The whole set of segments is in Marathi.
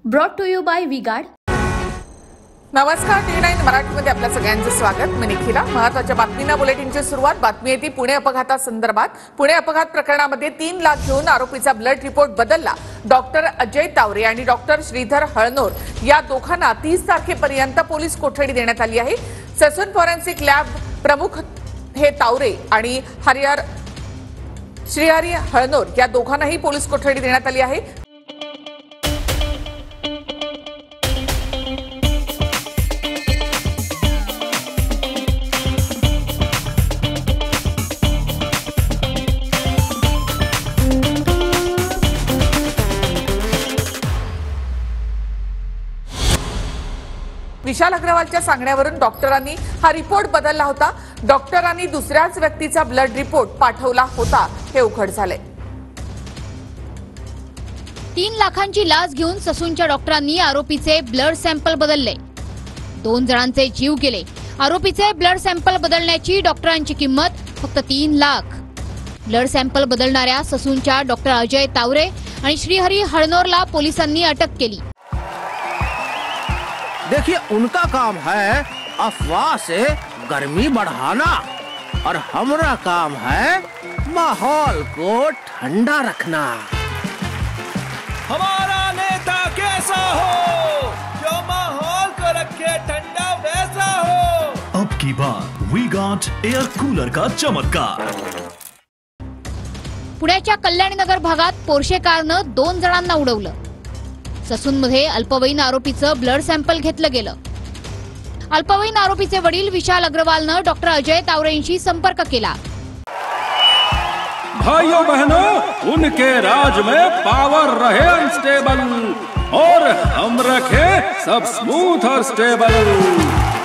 Brought to you by V-Guard. नमस्कार, टी9 मराठीमध्ये आपल्या सगळ्यांचं स्वागत। मी निखिला। महत्त्वाच्या बातमींना बुलेटिनची सुरुवात। बातमी येते पुणे अपघातासंदर्भात। पुणे अपघात प्रकरणामध्ये 3 लाख घेऊन आरोपीचा ब्लड रिपोर्ट बदलला। डॉक्टर अजय तावरे आणि डॉक्टर श्रीधर हळनोर या दोघांना 30 तारखेपर्यंत पोलीस कोठडी देण्यात आली आहे। ससून फॉरेन्सिक लॅब प्रमुख हे तावरे आणि श्रीहरी हळनोर या दोघांनाही पोलीस कोठडी देण्यात आली आहे। विशाल अग्रवालच्या सांगण्यावरून डॉक्टरांनी हा रिपोर्ट बदलला होता। डॉक्टरांनी दुसऱ्याच व्यक्तीचा ब्लड रिपोर्ट पाठवला होता, हे उघड झाले। 3 लाखांची लाच घेऊन ससूनच्या डॉक्टरांनी आरोपीचे ब्लड सॅम्पल बदलले। 2 जणांचे जीव गेले। आरोपीचे ब्लड सॅम्पल बदलण्याची डॉक्टरांची किंमत फक्त 3 लाख। ब्लड सॅम्पल बदलणाऱ्या ससूनच्या डॉक्टर अजय तावरे आणि श्रीहरी हळनोरला पोलिसांनी अटक केली। देखिए, उनका काम है अफवाह से गर्मी बढ़ाना और हमारा काम है माहौल को ठंडा रखना। हमारा नेता कैसा हो जो माहौल को रखे ठंडा वैसा हो। अब की बार वी गॉट एयर कूलर का चमत्कार। पुण्याच्या कल्याणीनगर भागात पोर्शे कारनं 2 जणांना उडवलं। ससूनमध्ये अल्पवयीन आरोपीचं ब्लड सॅम्पल घेतलं गेलं। अल्पवयीन आरोपीचे वडील विशाल अग्रवालनं डॉक्टर अजय तावरेंशी संपर्क केला। भाइयों बहनों, उनके राज में पावर रहे अनस्टेबल और हम रखे सब स्मूथ और स्टेबल।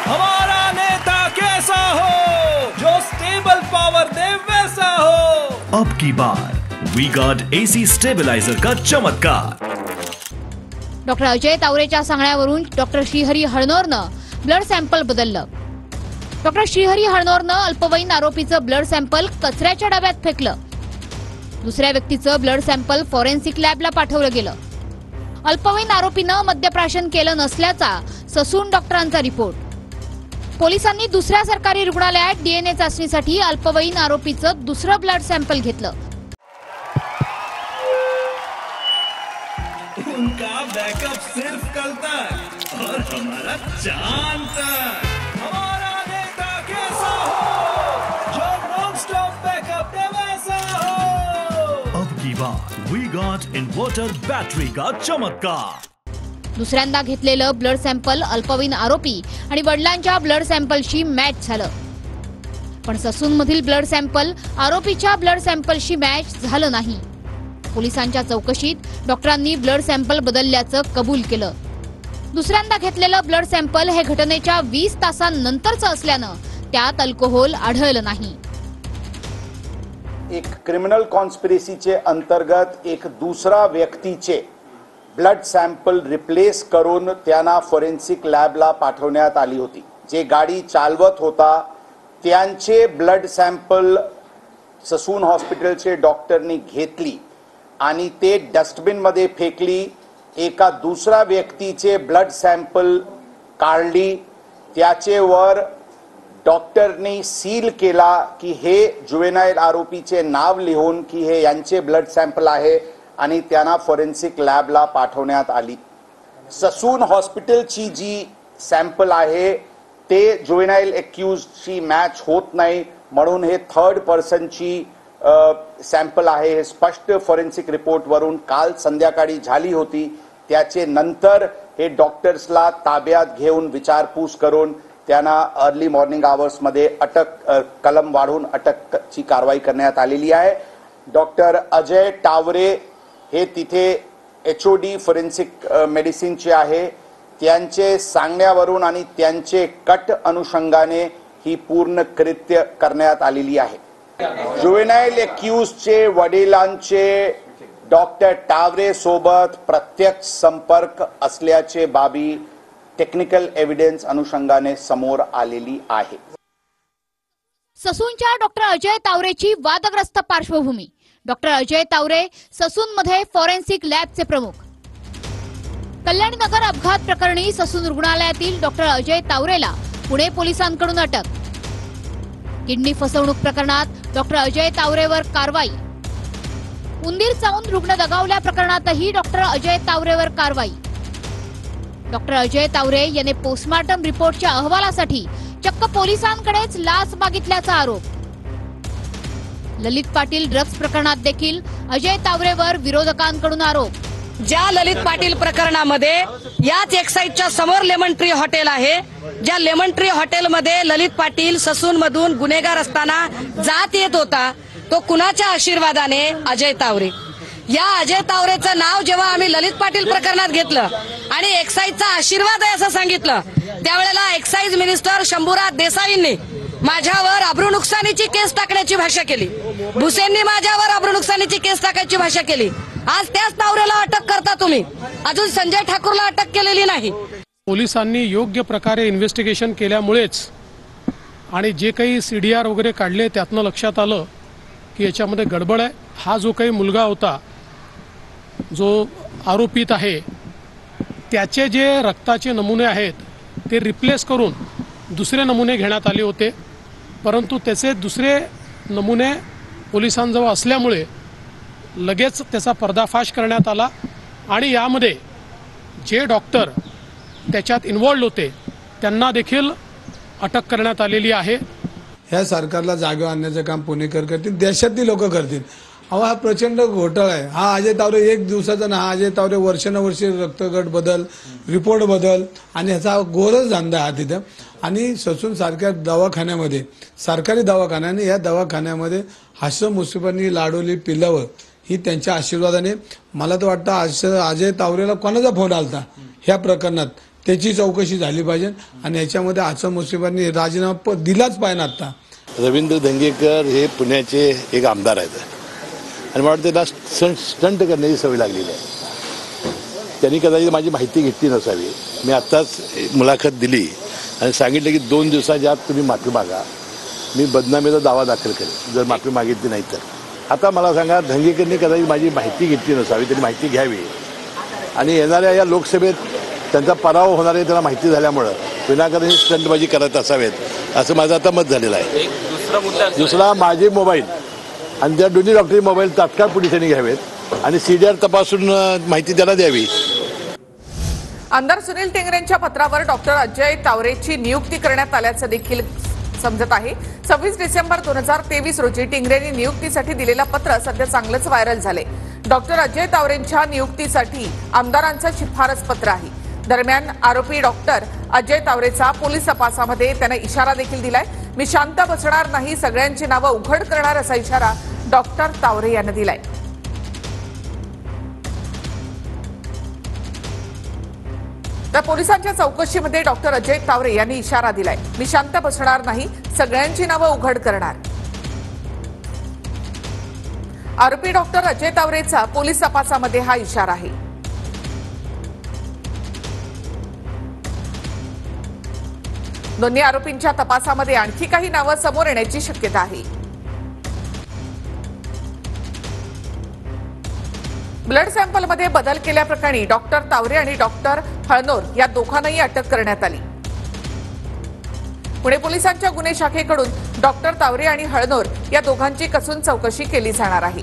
हमारा नेता कैसा हो जो स्टेबल पावर दे वैसा हो। अब की बार वी गॉट एसी स्टेबलाइजर का चमत्कार। डॉक्टर अजय तावरेच्या सांगण्यावरून डॉक्टर श्रीहरी हळनोरनं ब्लड सॅम्पल बदललं। डॉक्टर श्रीहरी हळनोरनं अल्पवयीन आरोपीचं ब्लड सॅम्पल कचऱ्याच्या डब्यात फेकलं। दुसऱ्या व्यक्तीचं ब्लड सॅम्पल फॉरेन्सिक लॅबला पाठवलं गेलं। अल्पवयीन आरोपीनं मद्यप्राशन केलं नसल्याचा ससून डॉक्टरांचा रिपोर्ट। पोलिसांनी दुसऱ्या सरकारी रुग्णालयात डीएनए चाचणीसाठी अल्पवयीन आरोपीचं दुसरं ब्लड सॅम्पल घेतलं। उनका बैकअप सिर्फ कल तक और हमारा चांद तक। हमारा नेता कैसा हो जो नॉन स्टॉप बैकअप दे वैसा हो। अब की बार वी गॉट इन्वर्टर बैटरी का चमत्कार। दुसऱ्यांदा घेतलेलं ब्लड सॅम्पल अल्पवयीन आरोपी आणि वडिलांच्या ब्लड सॅम्पलशी मॅच झालं, पण ससूनमधील ब्लड सॅम्पल आरोपीच्या ब्लड सॅम्पलशी मॅच झालं नाही। पोलिसांच्या चौकशीत डॉक्टरांनी ब्लड सॅम्पल बदलल्याचं कबूल केलं। दुसऱ्यांदा घेतलेलं ब्लड सॅम्पल हे घटनेच्या 20 तासांनंतरचं असल्यानं त्यात अल्कोहोल आढळलं नाही। एक क्रिमिनल कॉन्स्पिरसीचे अंतर्गत एक दुसरा व्यक्तीचे ब्लड सॅम्पल रिप्लेस करून त्यांना फॉरेन्सिक लॅबला पाठवण्यात आली होती। जे गाडी चालवत होता त्यांचे ब्लड सॅम्पल ससून हॉस्पिटलचे डॉक्टरनी घेतली आणि ते डस्टबिन मध्ये फेकली। एका दुसरा व्यक्तीचे ब्लड सॅम्पल काढली, त्याचेवर डॉक्टरनी सील केला की हे जुवेनाइल आरोपीचे नाव लिहून की हे यांचे ब्लड सॅम्पल आहे आणि त्यांना फॉरेन्सिक लॅबला पाठवण्यात आली। ससून हॉस्पिटलची जी सॅम्पल आहे ते जुवेनाइल एक्यूजची मॅच होत नाही, म्हणून हे थर्ड पर्सनची सॅम्पल आहे। हे स्पष्ट फॉरेन्सिक रिपोर्ट वरून काल संध्याकाळी झाली होती। त्याचे नंतर हे डॉक्टर्सला ताब्यात घेऊन विचारपूस करून त्यांना अर्ली मॉर्निंग आवर्स मध्ये कलम वाढवून अटकची कारवाई करण्यात आलेली आहे। डॉक्टर अजय तावरे हे तिथे एचओडी फॉरेन्सिक मेडिसिनचे आहे। त्यांचे सांगण्यावरून आणि त्यांचे कट अनुषंगाने ही पूर्ण कृत्य करण्यात आलेली आहे। जुवेनाइल एक्यूजचे वडिलांचे डॉक्टर तावरे सोबत प्रत्यक्ष संपर्क असल्याचे बाबी टेक्निकल एव्हिडन्स अनुषंगाने समोर आलेली आहे। ससूनच्या डॉक्टर अजय तावरेची वादग्रस्त पार्श्वभूमी। डॉक्टर अजय तावरे ससूनमध्ये फॉरेन्सिक लॅबचे प्रमुख। कल्याणनगर अपघात प्रकरणी ससून रुग्णालयातील डॉक्टर अजय तावरेला पुणे पोलिसांकडून अटक. किडनी फसवणूक प्रकरणात डॉक्टर अजय तावरेवर कारवाई. उंदीर चावून रुग्ण दगावल्या प्रकरणातही डॉक्टर अजय तावरेवर कारवाई. डॉक्टर अजय तावरे यांनी पोस्टमार्टम रिपोर्टच्या अहवालासाठी चक्क पोलिसांकडेच लाच मागितल्याचा आरोप. ललित पाटील ड्रग्ज प्रकरणात देखील अजय तावरेवर विरोधकांकडून आरोप. ज्या ललित पाटील प्रकरणामध्ये याच एक्साईजच्या समोर लेमन ट्री हॉटेल आहे, ज्या लेमन ट्री हॉटेलमध्ये ललित पाटील ससून मधून गुन्हेगार असताना जात येत होता, तो कुणाच्या आशीर्वादाने? अजय तावरे. या अजय तावरेचं नाव जेव्हा आम्ही ललित पाटील प्रकरणात घेतलं आणि एक्साईजचा आशीर्वाद आहे असं सांगितलं, त्यावेळेला एक्साईज मिनिस्टर शंभूराज देसाईंनी माझ्यावर अब्रू नुकसानीची केस टाकण्याची भाषा केली. भुसेंनी माझ्यावर अब्रू नुकसानीची केस टाकायची भाषा केली. आज त्याच तावरेला अटक करता तुम्ही. अजून संजय ठाकूरला अटक केलेली नाही. पोलिसांनी योग्य प्रकारे इन्व्हेस्टिगेशन केल्यामुळेच आणि जे काही सीडीआर वगैरे काढले त्यातनं लक्षात आलं की याच्यामध्ये गडबड आहे. हा जो काही मुलगा होता, जो आरोपित आहे, त्याचे जे रक्ताचे नमुने आहेत ते रिप्लेस करून दुसरे नमुने घेण्यात आले होते, परंतु त्याचे दुसरे नमुने पोलिसांजवळ असल्यामुळे लगेच त्याचा पर्दाफाश करण्यात आला आणि यामध्ये जे डॉक्टर त्याच्यात इन्व्हॉल्ड होते त्यांना देखील अटक करण्यात आलेली आहे. ह्या सरकारला जागेवर आणण्याचं काम पुणेकर करतील, देशातली लोक करतील. अहो, हा प्रचंड घोटाळा आहे. हा अजय तावरे एक दिवसाचा ना, हा अजय तावरे वर्षानुवर्षे रक्तगट बदल, रिपोर्ट बदल आणि ह्याचा गोरच धंदा हा तिथं. आणि ससून सारख्या दवाखान्यामध्ये, सरकारी दवाखान्याने, या दवाखान्यामध्ये हसन मुश्रीफांनी लाडवली पिल्लावर ही त्यांच्या आशीर्वादाने. मला तर वाटतं अजय तावरेला कोणाचा फोन आलता ह्या प्रकरणात, त्याची चौकशी झाली पाहिजे आणि याच्यामध्ये हसन मुश्रीफांनी राजीनामा दिलाच पाहिजे. आता रवींद्र धंगेकर हे पुण्याचे एक आमदार आहेत आणि मला वाटतं त्याला स्टंट करण्याची सवय लागलेली आहे. त्यांनी कदाचित माझी माहिती घेतली नसावी. मी आत्ताच मुलाखत दिली आणि सांगितलं की 2 दिवसाच्या आत तुम्ही माफी मागा, मी बदनामीचा दावा दाखल करेन जर माफी मागितली नाही तर. आता मला सांगा, धंगेकरनी कदाचित माझी माहिती घेतली नसावी, त्यांनी माहिती घ्यावी आणि येणाऱ्या या लोकसभेत त्यांचा पराभव होणार आहे त्यांना माहिती झाल्यामुळं विनाकारण ही स्टंटबाजी करत असावेत असं माझं आता मत झालेलं आहे. दुसरा, माझे मोबाईल आणि त्या दोन्ही डॉक्टरी मोबाईल तात्काळ पोलिसांनी घ्यावेत आणि सीडीआर तपासून माहिती त्यांना द्यावी. आमदार सुनील टेंगरेंच्या पत्रावर डॉक्टर अजय तावरेची नियुक्ती करण्यात आल्याचं देखील समजत आहे. 26 डिसेंबर 2023 रोजी टिंगरेंनी नियुक्तीसाठी दिलेलं पत्र सध्या चांगलंच व्हायरल झाले. डॉक्टर अजय तावरेंच्या नियुक्तीसाठी आमदारांचं शिफारस पत्र आहे. दरम्यान आरोपी डॉक्टर अजय तावरेचा पोलीस तपासामध्ये त्यानं इशारा देखील दिलाय. मी शांत बसणार नाही, सगळ्यांची नावं उघड करणार असा इशारा डॉक्टर तावरे यांनी दिलाय. तर पोलिसांच्या चौकशीमध्ये डॉक्टर अजय तावरे यांनी इशारा दिलाय. मी शांत बसणार नाही, सगळ्यांची नावं उघड करणार. आरोपी डॉक्टर अजय तावरेचा पोलीस तपासामध्ये हा इशारा आहे. दोन्ही आरोपींच्या तपासामध्ये आणखी काही नावं समोर येण्याची शक्यता आहे. ब्लड सॅम्पलमध्ये बदल केल्याप्रकरणी डॉक्टर तावरे आणि डॉक्टर हळनोर या दोघांनाही अटक करण्यात आली. पुणे पोलिसांच्या गुन्हे शाखेकडून डॉक्टर तावरे आणि हळनोर या दोघांची कसून चौकशी केली जाणार आहे.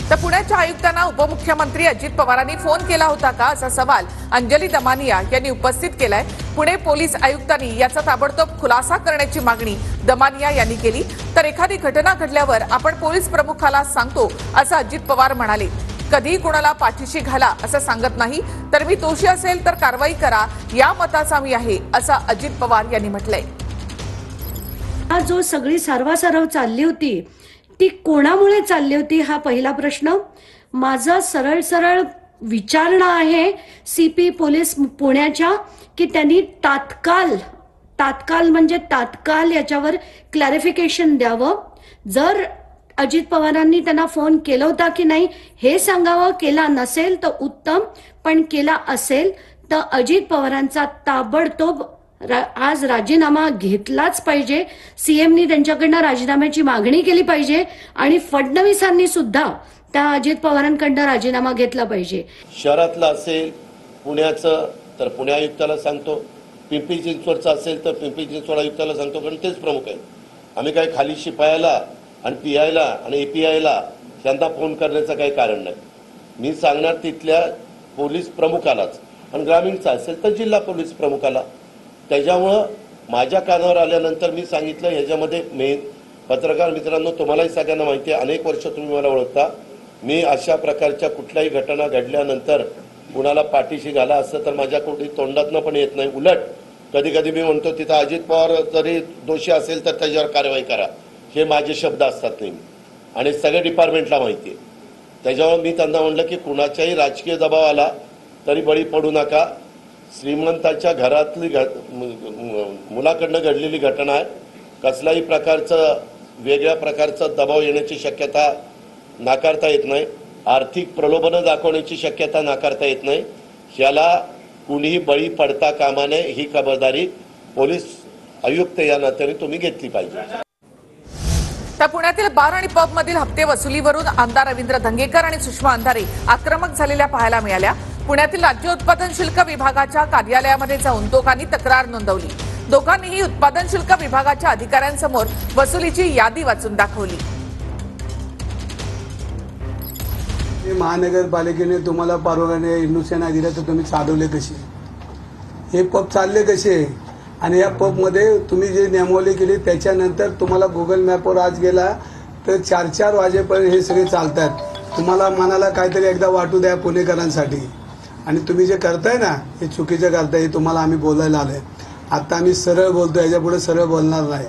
तर पुण्याच्या आयुक्तांना उपमुख्यमंत्री अजित पवारांनी फोन केला होता का, असा सवाल अंजली दमानिया यांनी उपस्थित केलाय. पुणे पोलीस आयुक्तांनी याचा ताबडतोब खुलासा करण्याची मागणी दमानिया यांनी केली. तर एखादी घटना घडल्यावर आपण पोलीस प्रमुखाला सांगतो असं अजित पवार म्हणाले. कधी कुणाला पाठीशी घाला असं सांगत नाही, तर मी दोषी असेल तर कारवाई करा या मताचा मी आहे, असं अजित पवार यांनी म्हटलंय. हा जो सगळी सारवासारव चालली होती ती कोणामुळे चालली होती हा पहिला प्रश्न. माझा सरळ सरळ विचारणा आहे सीपी पोलीस पुण्याच्या की त्यांनी तात्काळ म्हणजे तात्काळ याच्यावर क्लॅरिफिकेशन द्यावं. जर अजित पवारांनी त्यांना फोन केला होता की नाही हे सांगावं. केला नसेल तर उत्तम, पण केला असेल तर अजित पवारांचा ताबडतोब आज राजीनामा घेतलाच पाहिजे. सीएमनी त्यांच्याकडनं राजीनाम्याची मागणी केली पाहिजे आणि फडणवीसांनी सुद्धा त्या अजित पवारांकडनं राजीनामा घेतला पाहिजे. शहरातलं असेल पुण्याचं तर पुणे आयुक्ताला सांगतो, पिंपरी चिंचवडचं असेल तर पिंपरी चिंचवड आयुक्ताला सांगतो, कारण तेच प्रमुख आहेत. आम्ही काही खाली शिपायाला आणि PIला आणि APIला त्यांना फोन करण्याचं काही कारण नाही. मी सांगणार तिथल्या पोलीस प्रमुखालाच, आणि ग्रामीणचा असेल तर जिल्हा पोलीस प्रमुखाला. त्याच्यामुळं माझ्या कानावर आल्यानंतर मी सांगितलं, ह्याच्यामध्ये पत्रकार मित्रांनो, तुम्हालाही सगळ्यांना माहिती आहे, अनेक वर्ष तुम्ही मला ओळखता, मी अशा प्रकारच्या कुठल्याही घटना घडल्यानंतर कुणाला पाठीशी घाला असं तर माझ्या कुठे तोंडातनं पण येत नाही. उलट कधी कधी मी म्हणतो, तिथं अजित पवार जरी दोषी असेल तर त्याच्यावर कारवाई करा, हे माझे शब्द असतात नेहमी, आणि सगळ्या डिपार्टमेंटला माहिती आहे. त्याच्यामुळे मी त्यांना म्हणलं की कुणाच्याही राजकीय दबाव आला तरी बळी पडू नका. श्रीमंताच्या घरातली मुलाकडनं घडलेली घटना आहे. कसल्याही प्रकारचं वेगळ्या प्रकारचा दबाव येण्याची शक्यता नाकारता येत नाही. आर्थिक प्रलोभनं दाखवण्याची शक्यता नाकारता येत नाही. याला कुणीही बळी पडता कामा नये, ही खबरदारी पोलीस आयुक्त या नात्याने तुम्ही घेतली पाहिजे. तर पुण्यातील बार आणि पब मधील हप्ते वसुलीवरून आमदार रवींद्र धंगेकर आणि सुषमा अंधारे आक्रमक झालेल्या पाहायला मिळाल्या. पुण्यातील राज्य उत्पादन शुल्क विभागाच्या कार्यालयामध्ये जाऊन दोघांनी तक्रार नोंदवली. दोघांनीही उत्पादन शुल्क विभागाच्या अधिकाऱ्यांसमोर वसुलीची यादी वाचून दाखवली. महानगरपालिकेने तुम्हाला परवाने इंडस्ट्री नाही दिला तर तुम्ही चालवले कसे, हे पब चालले कसे, आणि या पबमध्ये तुम्ही जे नियमावली केली त्याच्यानंतर तुम्हाला गुगल मॅपवर आज गेला तर 4-4 वाजेपर्यंत हे सगळे चालतात. तुम्हाला मनाला काहीतरी एकदा वाटू द्या पुणेकरांसाठी. आणि तुम्ही जे करताय ना हे चुकीचं करताय, हे तुम्हाला आम्ही बोलायला आलोय. आता आम्ही सरळ बोलतो, याच्यापुढे सरळ बोलणार नाही.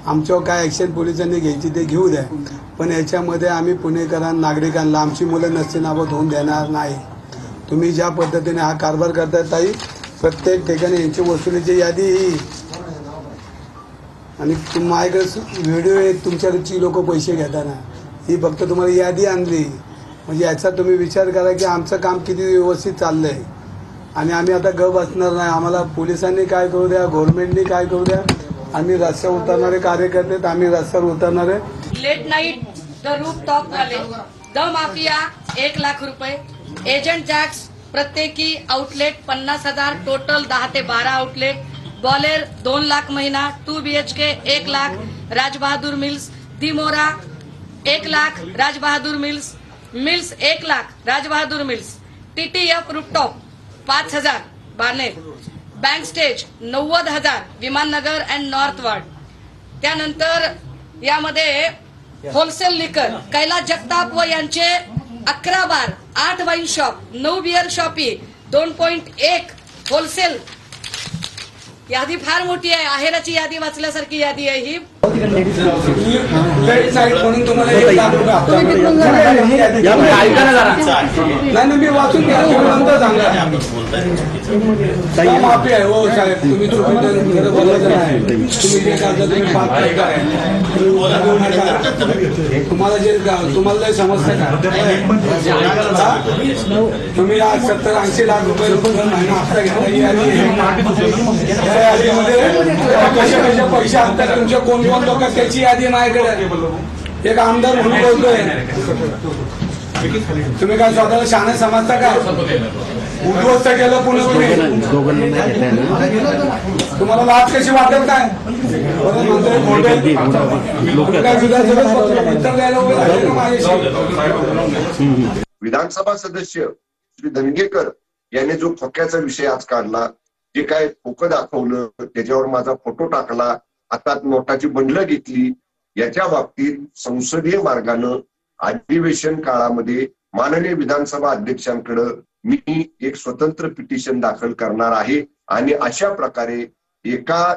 आमच्यावर काय ॲक्शन पोलिसांनी घ्यायची ते घेऊ द्या, पण याच्यामध्ये आम्ही पुणेकरांना नागरिकांना आमची मुलं नसतीनाबत होऊन देणार नाही. तुम्ही ज्या पद्धतीने हा कारभार करताय ताई, प्रत्येक ठिकाणी यांची वसुलीची यादी ही, आणि माझ्याकडे व्हिडिओ आहेत तुमच्याकडची लोक पैसे घेताना, ही फक्त तुम्हाला यादी आणली. म्हणजे याचा तुम्ही विचार करा की आमचं काम किती व्यवस्थित चाललंय. आणि आम्ही आता गप बसणार नाही. आम्हाला पोलिसांनी काय करू द्या, गव्हर्नमेंटनी काय करू द्या, आम्ही रस्त्यावर उतरणारे कार्यकर्ते, आम्ही रस्त्यावर उतरणारे. Late night the roof top वाले, द माफिया 1 लाख रुपये, एजंट जॅक्स प्रत्येकी आउटलेट 50,000, टोटल 10 ते 12 आउटलेट, बॉलेर 2 लाख महिना, 2 BHK 1 लाख, राजबहादूर मिल्स, दिमोरा 1 lakh, Rajbahadur mills 1 lakh, Rajbahadur mills, TTF rooftop 5,000 Baner, bank stage 90,000 Vimannagar and north ward. त्यानंतर यामध्ये होलसेल लिकर कैलास जगताप व यांचे 11 bar, 8 wine shop, 9 beer shoppe, 2.1 wholesale. यादी फार मोठी आहे. आहेराची यादी वाचल्यासारखी यादी आहे ही. म्हणून तुम्हाला 1 लाख रुपये नाही, मी वाचून घ्या नंतर सांगा. माफी आहे हो साहेब, तुम्ही चुकीचं बोलायचं नाही. तुम्ही जे करता तुम्ही तुम्हाला जे तुम्हाला समजतं का, तुम्ही आज 70-80 लाख रुपये महिना हप्ता घेतला. कशा पैसे आणतात तुमच्या कोण कोण लोक, त्याची यादी माझ्याकडे. एक आमदार म्हणून बोलतोय, तुम्ही काय स्वतःला शहाणे समजता का? उद्ध्वस्त केलं पुणे. तुम्हाला लाच कशी वाटेल काय? विधानसभा सदस्य श्री धनगेकर यांनी जो खोक्याचा विषय आज काढला, जे काय खोकं दाखवलं, त्याच्यावर माझा फोटो टाकला, हातात नोटाची बंडलं घेतली, याच्या बाबतीत संसदीय मार्गानं अधिवेशन काळामध्ये माननीय विधानसभा अध्यक्षांकडे मी एक स्वतंत्र पिटिशन दाखल करणार आहे. आणि अशा प्रकारे एका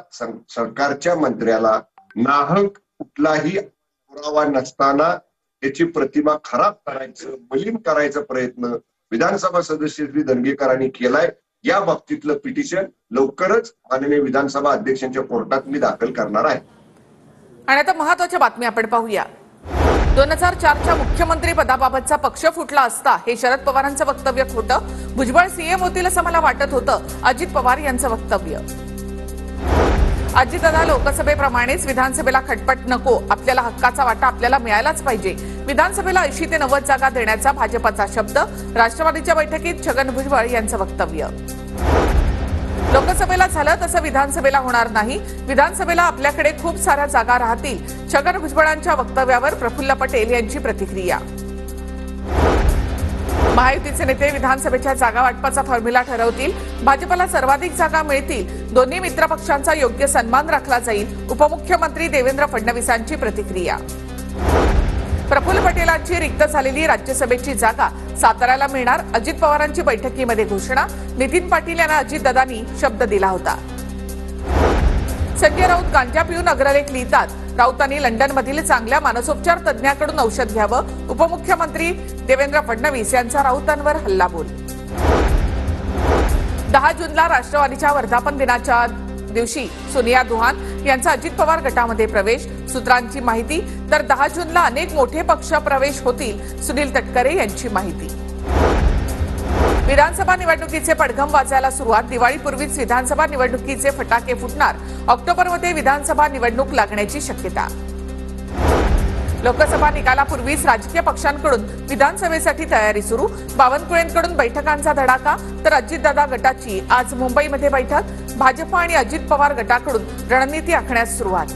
सरकारच्या मंत्र्याला नाहक कुठलाही पुरावा नसताना त्याची प्रतिमा खराब करायचं, मलिन करायचा प्रयत्न विधानसभा सदस्य श्री धनगेकरांनी केलाय. या बाबतीतलं पिटिशन लवकरच माननीय विधानसभा अध्यक्षांच्या कोर्टात मी दाखल करणार आहे. आणि आता महत्त्वाच्या बातमी आपण पाहूया. 2004च्या मुख्यमंत्री पदाबाबतचा पक्ष फुटला असता हे शरद पवारांचं वक्तव्य होतं. भुजबळ सीएम होतील असं मला वाटत होतं, अजित पवार यांचं वक्तव्य. अजितदादा, लोकसभेप्रमाणेच विधानसभेला खटपट नको, आपल्याला हक्काचा वाटा आपल्याला मिळायलाच पाहिजे. विधानसभेला 80 ते 90 जागा देण्याचा भाजपचा शब्द. राष्ट्रवादीच्या बैठकीत छगन भुजबळ यांचं वक्तव्य. लोकसभेला झालं तसं विधानसभेला होणार नाही, विधानसभेला आपल्याकडे खूप साऱ्या जागा राहतील. छगन भुजबळांच्या वक्तव्यावर प्रफुल्ल पटेल यांची प्रतिक्रिया. महायुतीचे नेते विधानसभेच्या जागा वाटपाचा फॉर्म्युला ठरवतील. भाजपला सर्वाधिक जागा मिळतील. दोन्ही मित्रपक्षांचा योग्य सन्मान राखला जाईल. उपमुख्यमंत्री देवेंद्र फडणवीसांची प्रतिक्रिया. प्रफुल्ल पटेलांची रिक्त झालेली राज्यसभेची जागा साताऱ्याला मिळणार. अजित पवारांची बैठकीमध्ये घोषणा. नितीन पाटील यांना अजितदादांनी शब्द दिला होता. संजय राऊत गांजा पिऊन अग्रलेख लिहितात. राऊतांनी लंडनमधील चांगल्या मानसोपचार तज्ज्ञाकडून औषध घ्यावं. उपमुख्यमंत्री देवेंद्र फडणवीस यांचा राऊतांवर हल्लाबोल. 10 जूनला राष्ट्रवादीच्या वर्धापन दिनाच्या दिवशी सोनिया दुहान यांचा अजित पवार गटामध्ये प्रवेश. सूत्रांची माहिती. तर 10 जूनला अनेक मोठे पक्ष प्रवेश होतील. सुनील तटकरे यांची माहिती. विधानसभा निवडणुकीचे पडघम वाजायला सुरुवात. दिवाळीपूर्वीच विधानसभा निवडणुकीचे फटाके फुटणार. ऑक्टोबरमध्ये विधानसभा निवडणूक लागण्याची शक्यता. लोकसभा निकालापूर्वीच राजकीय पक्षांकडून विधानसभेसाठी तयारी सुरू. बावनकुळेंकडून बैठकांचा धडाका. तर अजितदादा गटाची आज मुंबईमध्ये बैठक. भाजप आणि अजित पवार गटाकडून रणनीती आखण्यास सुरुवात.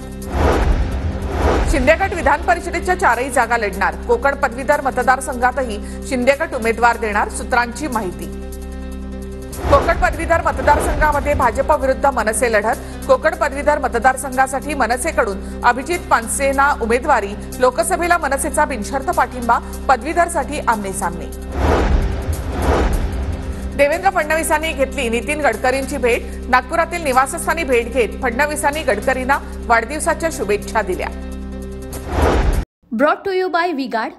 शिंदेगट विधान परिषदेच्या 4ही जागा लढणार. कोकण पदवीधर मतदारसंघातही शिंदेगट उमेदवार देणार. सूत्रांची माहिती. कोकण पदवीधर मतदारसंघामध्ये भाजप विरुद्ध मनसे लढत. कोकण पदवीधर मतदारसंघासाठी मनसेकडून अभिजित पानसेंना उमेदवारी. लोकसभेला मनसेचा बिनशर्त पाठिंबा. पदवीधरसाठी आमनेसामने. देवेंद्र फडणवीसांनी घेतली नितीन गडकरींची भेट. नागपुरातील निवासस्थानी भेट घेत फडणवीसांनी गडकरींना वाढदिवसाच्या शुभेच्छा दिल्या. Brought to you by V-Guard.